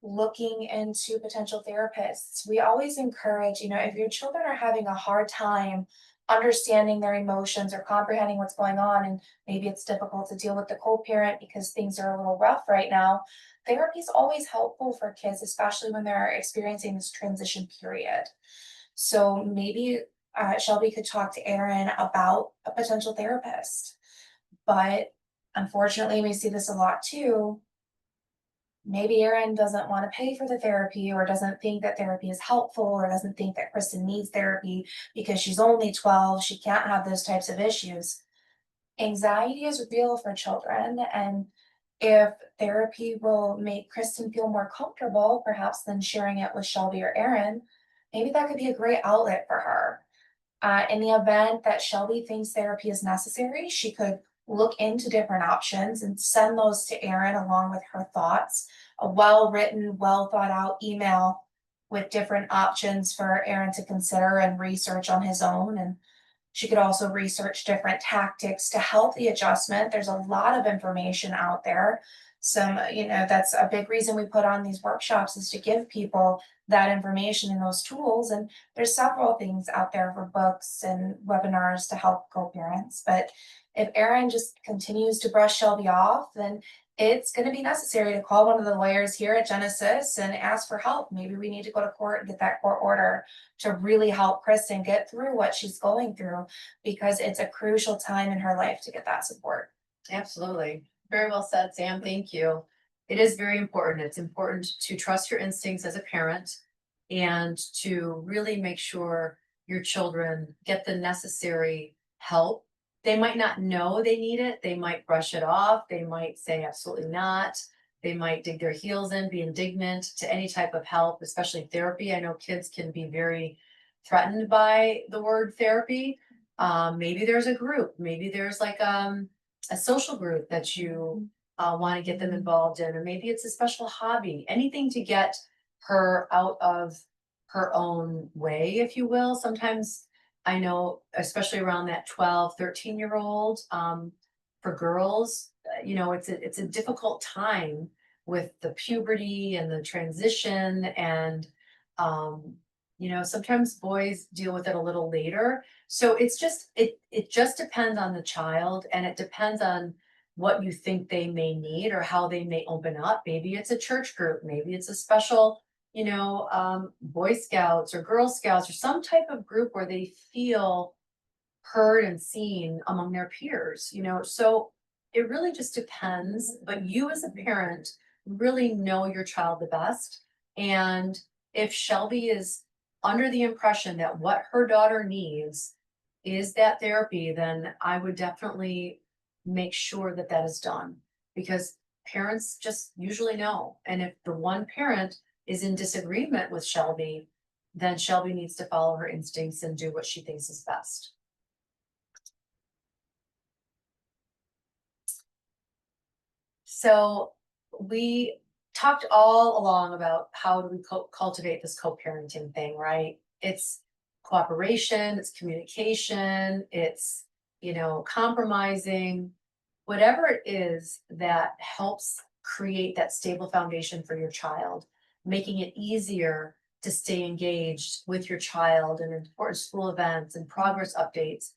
looking into potential therapists. We always encourage, if your children are having a hard time understanding their emotions or comprehending what's going on, and maybe it's difficult to deal with the co-parent because things are a little rough right now, therapy is always helpful for kids, especially when they're experiencing this transition period. So maybe Shelby could talk to Aaron about a potential therapist. But unfortunately, we see this a lot too. Maybe Aaron doesn't want to pay for the therapy or doesn't think that therapy is helpful or doesn't think that Kristen needs therapy because she's only 12. She can't have those types of issues. Anxiety is real for children, and if therapy will make Kristen feel more comfortable, perhaps than sharing it with Shelby or Aaron, maybe that could be a great outlet for her. In the event that Shelby thinks therapy is necessary, she could look into different options and send those to Aaron along with her thoughts. A well-written, well thought out email with different options for Aaron to consider and research on his own. And she could also research different tactics to help the adjustment. There's a lot of information out there. That's a big reason we put on these workshops, is to give people that information and those tools. And there's several things out there for books and webinars to help co-parents. But if Aaron just continues to brush Shelby off, then it's going to be necessary to call one of the lawyers here at Genesis and ask for help. Maybe we need to go to court and get that court order to really help Kristen get through what she's going through, because it's a crucial time in her life to get that support. Absolutely. Very well said, Sam. Thank you. It is very important. It's important to trust your instincts as a parent and to really make sure your children get the necessary help they might not know they need it. They might brush it off. They might say absolutely not. They might dig their heels in, be indignant to any type of help, especially therapy. I know kids can be very threatened by the word therapy. Maybe there's a group, maybe there's like a social group that you want to get them involved in, or maybe it's a special hobby, anything to get her out of her own way, if you will. Sometimes I know, especially around that 12, 13-year old, for girls, you know, it's a difficult time with the puberty and the transition and, you know, sometimes boys deal with it a little later. So it's just, it just depends on the child, and it depends on what you think they may need or how they may open up. Maybe it's a church group, maybe it's a special, you know, Boy Scouts or Girl Scouts or some type of group where they feel heard and seen among their peers, you know. So it really just depends, but you as a parent really know your child the best. And if Shelby is under the impression that what her daughter needs is that therapy, then I would definitely make sure that that is done, because parents just usually know. And if the one parent is in disagreement with Shelby, then Shelby needs to follow her instincts and do what she thinks is best. So we talked all along about how do we cultivate this co-parenting thing, right? It's cooperation, it's communication, it's, you know, compromising, whatever it is that helps create that stable foundation for your child, making it easier to stay engaged with your child in important school events and progress updates.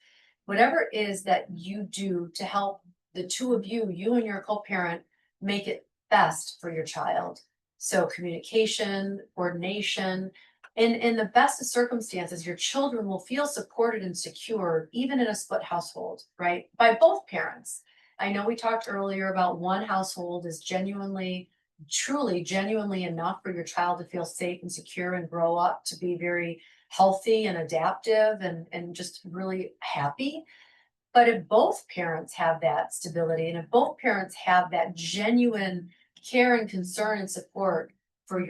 Whatever it is that you do to help the two of you, you and your co-parent, make it best for your child. So communication, coordination, and in the best of circumstances, your children will feel supported and secure, even in a split household, right? By both parents. I know we talked earlier about one household is genuinely, truly, genuinely enough for your child to feel safe and secure and grow up to be very healthy and adaptive and just really happy. But if both parents have that stability, and if both parents have that genuine care and concern and support for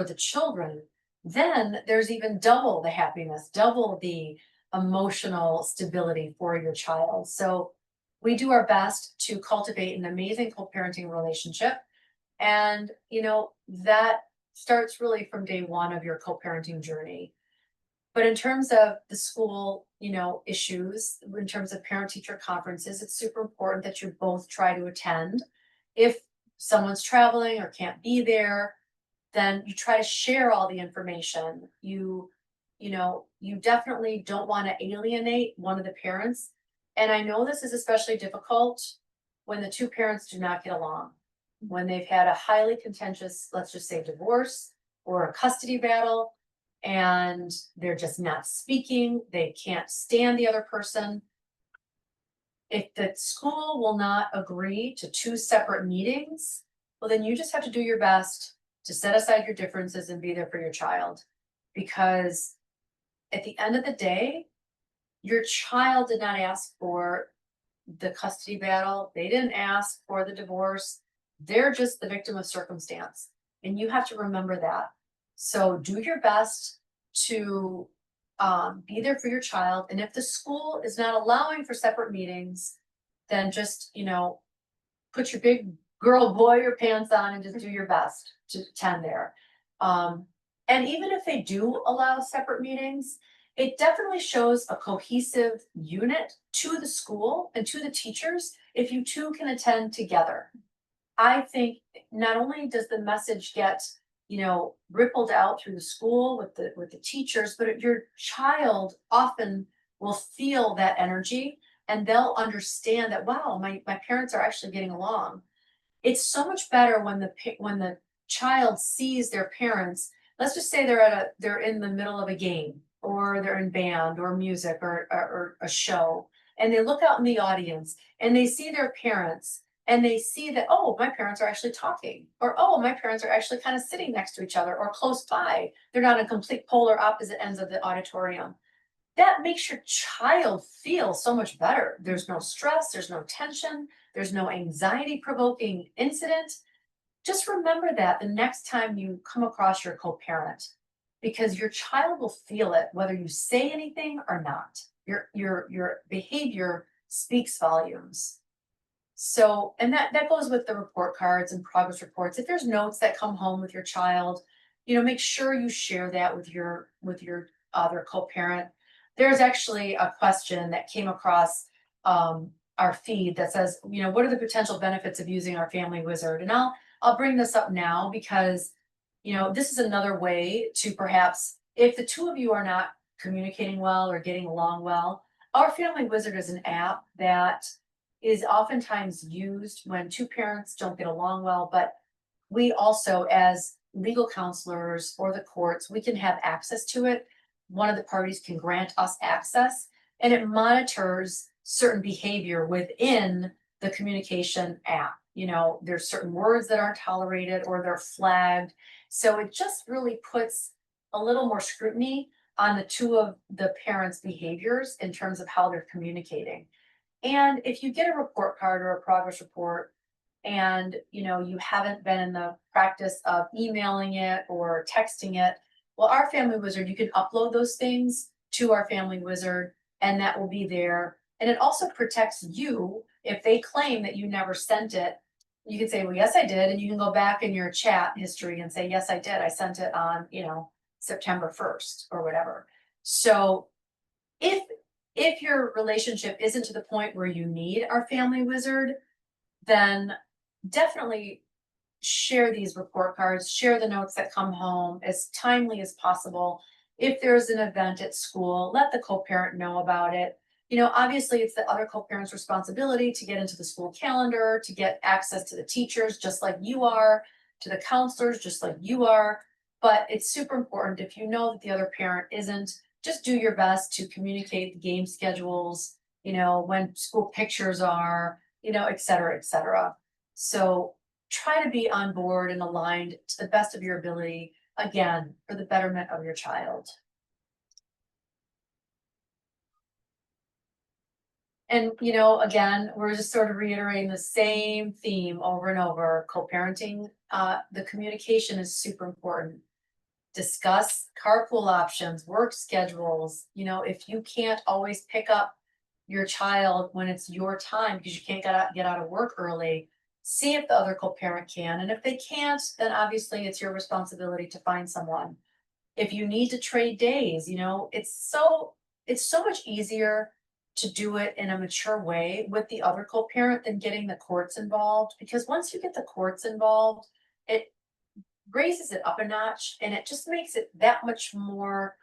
the children, then there's even double the happiness, double the emotional stability for your child. So we do our best to cultivate an amazing co-parenting relationship. And, you know, that starts really from day one of your co-parenting journey. But in terms of the school, you know, issues, in terms of parent teacher conferences, it's super important that you both try to attend. If someone's traveling or can't be there, then you try to share all the information. You know, you definitely don't want to alienate one of the parents. And I know this is especially difficult when the two parents do not get along, when they've had a highly contentious, let's just say, divorce or a custody battle, and they're just not speaking, they can't stand the other person. If the school will not agree to two separate meetings, well, then you just have to do your best to set aside your differences and be there for your child. Because at the end of the day, your child did not ask for the custody battle, they didn't ask for the divorce, they're just the victim of circumstance. And you have to remember that. So do your best to be there for your child. And if the school is not allowing for separate meetings, then just, you know, put your big girl, boy, your pants on and just do your best to attend there. And even if they do allow separate meetings, it definitely shows a cohesive unit to the school and to the teachers if you two can attend together. I think not only does the message get, you know, rippled out through the school with the teachers, but your child often will feel that energy and they'll understand that, wow, my parents are actually getting along. It's so much better when the child sees their parents. Let's just say they're in the middle of a game, or they're in band or music or a show, and they look out in the audience and they see their parents and they see that, oh, my parents are actually talking, or oh, my parents are actually kind of sitting next to each other or close by. They're not in complete polar opposite ends of the auditorium. that makes your child feel so much better. There's no stress, there's no tension, there's no anxiety provoking incident. Just remember that the next time you come across your co-parent, because your child will feel it whether you say anything or not. Your behavior speaks volumes. So, and that goes with the report cards and progress reports. If there's notes that come home with your child, make sure you share that with your other co-parent. There's actually a question that came across our feed that says, what are the potential benefits of using our Family Wizard? And I'll bring this up now because this is another way to perhaps, if the two of you are not communicating well or getting along well, our Family Wizard is an app that is oftentimes used when two parents don't get along well, but we also, as legal counselors or the courts, we can have access to it. One of the parties can grant us access, and it monitors certain behavior within the communication app. There's certain words that aren't tolerated or they're flagged. So it just really puts a little more scrutiny on the two of the parents' behaviors in terms of how they're communicating. And if you get a report card or a progress report and you haven't been in the practice of emailing it or texting it, well, our Family Wizard, you can upload those things to our Family Wizard and that will be there. And it also protects you if they claim that you never sent it. You can say, well, yes, I did. And you can go back in your chat history and say, yes, I did. I sent it on, September 1st or whatever. So if your relationship isn't to the point where you need our Family Wizard, then definitely share these report cards, share the notes that come home as timely as possible. If there's an event at school, let the co-parent know about it. Obviously it's the other co-parent's responsibility to get into the school calendar, to get access to the teachers, just like you are, to the counselors, just like you are. But it's super important if you know that the other parent isn't, just do your best to communicate the game schedules, when school pictures are, et cetera, et cetera. So try to be on board and aligned to the best of your ability, again, for the betterment of your child. And, again, we're just sort of reiterating the same theme over and over. Co-parenting, the communication is super important. Discuss carpool options, work schedules. If you can't always pick up your child when it's your time because you can't get out of work early, see if the other co-parent can. And if they can't, then obviously it's your responsibility to find someone. If you need to trade days, it's so much easier to do it in a mature way with the other co-parent than getting the courts involved. Because once you get the courts involved, it raises it up a notch and it just makes it that much more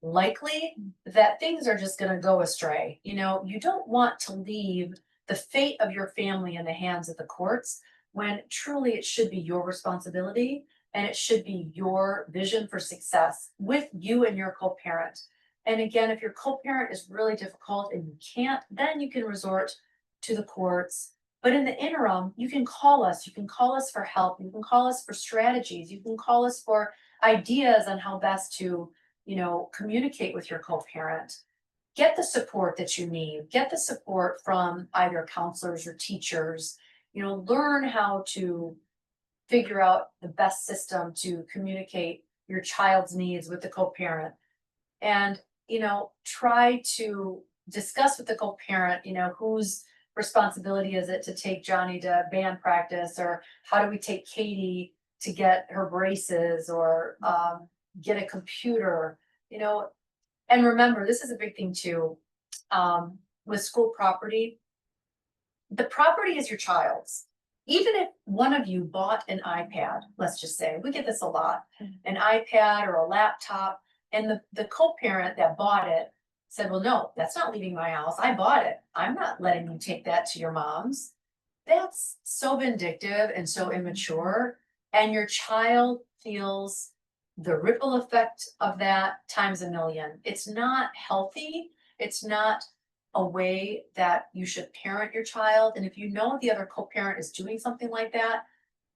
likely that things are just going to go astray. You don't want to leave the fate of your family in the hands of the courts when truly it should be your responsibility and it should be your vision for success with you and your co-parent. And again, if your co-parent is really difficult and you can't, then you can resort to the courts. But in the interim, you can call us. You can call us for help. You can call us for strategies. You can call us for ideas on how best to, communicate with your co-parent. Get the support that you need. Get the support from either counselors or teachers. Learn how to figure out the best system to communicate your child's needs with the co-parent. And, try to discuss with the co-parent, whose responsibility is it to take Johnny to band practice, or how do we take Katie to get her braces, or get a computer, and remember, this is a big thing too, with school property. The property is your child's. Even if one of you bought an iPad, let's just say, we get this a lot, an iPad or a laptop, and the co-parent that bought it said, well, no, that's not leaving my house. I bought it. I'm not letting you take that to your mom's. That's so vindictive and so immature. And your child feels the ripple effect of that times a million. It's not healthy. It's not a way that you should parent your child. And if you know the other co-parent is doing something like that,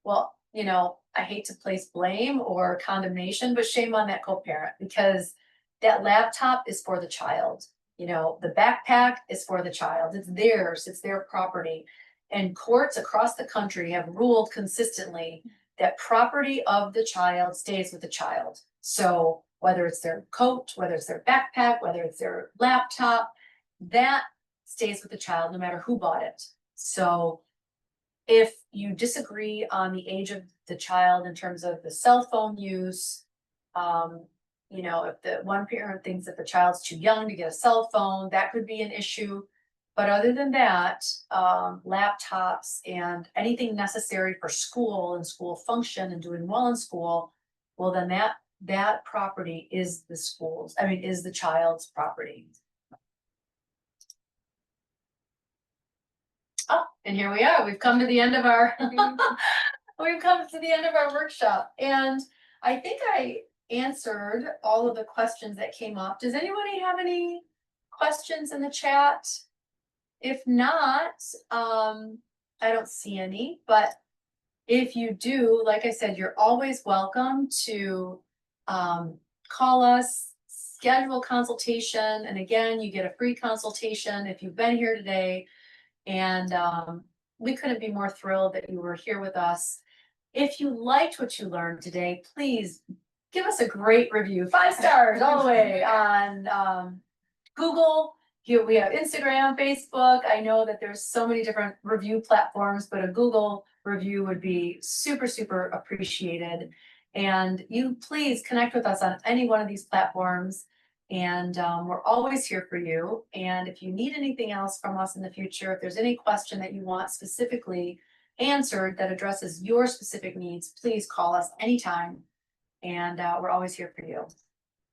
well, I hate to place blame or condemnation, but shame on that co-parent, because that laptop is for the child. You know, the backpack is for the child. It's theirs, it's their property. And courts across the country have ruled consistently that property of the child stays with the child. So whether it's their coat, whether it's their backpack, whether it's their laptop, that stays with the child no matter who bought it. So if you disagree on the age of the child in terms of the cell phone use, you know, if the one parent thinks that the child's too young to get a cell phone, that could be an issue. But other than that, laptops and anything necessary for school and school function and doing well in school, well, then that property is the school's, I mean, is the child's property. Oh, and here we are. We've come to the end of our we've come to the end of our workshop. And I think I answered all of the questions that came up. Does anybody have any questions in the chat? If not, I don't see any, but if you do, like I said, you're always welcome to call us, schedule consultation. And again, you get a free consultation if you've been here today. And we couldn't be more thrilled that you were here with us. If you liked what you learned today, please give us a great review, 5 stars all the way on Google. Here we have Instagram, Facebook. I know that there's so many different review platforms, but a Google review would be super, super appreciated. And you please connect with us on any one of these platforms. And we're always here for you. And if you need anything else from us in the future, if there's any question that you want specifically answered that addresses your specific needs, please call us anytime. And we're always here for you.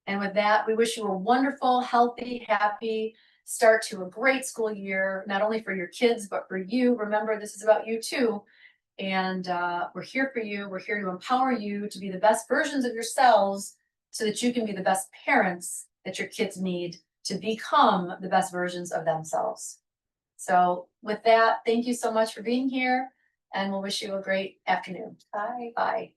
And with that, we wish you a wonderful, healthy, happy start to a great school year, not only for your kids, but for you. Remember, this is about you too. And we're here for you. We're here to empower you to be the best versions of yourselves so that you can be the best parents that your kids need to become the best versions of themselves. So with that, thank you so much for being here, and we'll wish you a great afternoon. Bye. Bye.